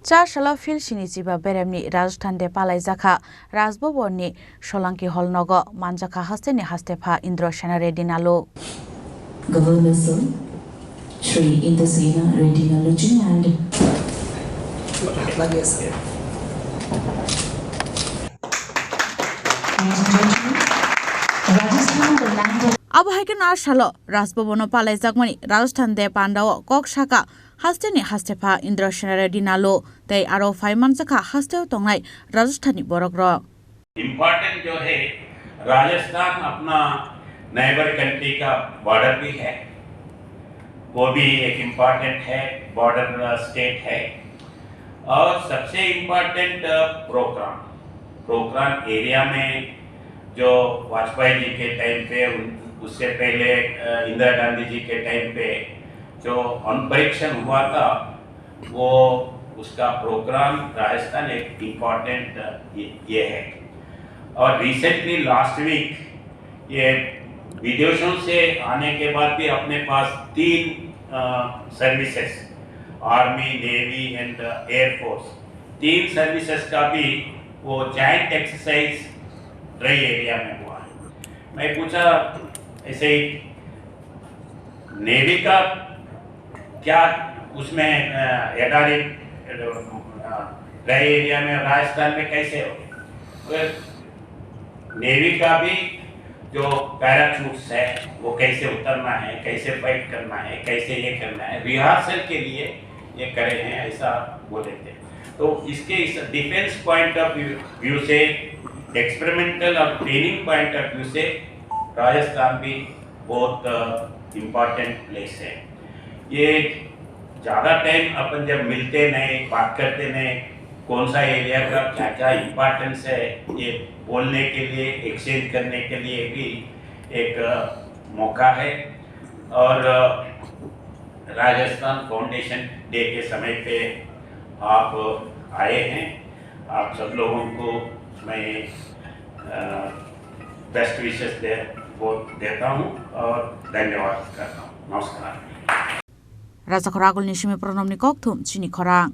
Cha Shalafil Shinichiba Beremni Rajasthan de Palai Zakha Rajboboni Solanki Holnogo Manjaka Hasteni Hastepa Indro Shanare Dinalo Governor Sir Shri Indasena Redinalogy and अब हैकेन आशालो राजभवन पालाई जागमनि राजस्थान दे पांडाव कक शाखा हास्टेनि हास्टेफा इंद्र शेनारे दिनालो तै आरो फाइमान जखा हास्टेव तंगनाय Rajasthani बरग्र important जो है राजस्थान अपना नेबर कंट्री का बॉर्डर भी है, वो भी एक इम्पोर्टेंट है, बॉर्डर स्टेट है। और सबसे इम्पोर्टेंट प्रोग्राम एरिया में जो वाजपेयी जी के टाइम पे, उससे पहले इंदिरा गांधी जी के टाइम पे जो अणुपरीक्षण हुआ था, वो उसका प्रोग्राम राजस्थान एक इम्पोर्टेंट ये है। और रिसेंटली लास्ट वीक ये विदेशों से आने के बाद भी अपने पास 3 services, army, navy and air force, 3 services का भी वो जॉइंट एक्सरसाइज रही एरिया में हुआ है। मैं पूछा ऐसे ही नेवी का क्या उसमें एडारी रही एरिया में राजस्थान में कैसे हो, नेवी का भी जो पैराशूट्स है वो कैसे उतरना है, कैसे फाइट करना है, कैसे ये करना है, रिहर्सल के लिए ये करे हैं, ऐसा बोले थे। तो इसके इस डिफेंस पॉइंट ऑफ व्यू से, एक्सपेरिमेंटल और ट्रेनिंग पॉइंट ऑफ व्यू से राजस्थान भी बहुत इम्पोर्टेंट प्लेस है। ये ज़्यादा टाइम अपन जब मिलते नहीं, बात करते नहीं, कौन सा एरिया का क्या क्या इम्पोर्टेंस है, ये बोलने के लिए, एक्सचेंज करने के लिए भी एक मौका है। और राजस्थान फाउंडेशन डे के समय पे आप आए हैं, आप सब लोगों को मैं बेस्ट विशेस देता हूँ और धन्यवाद करता हूँ। नमस्कार। राजा खरागुल निशिमे प्रणम निकोक थुम चिनी खरांग।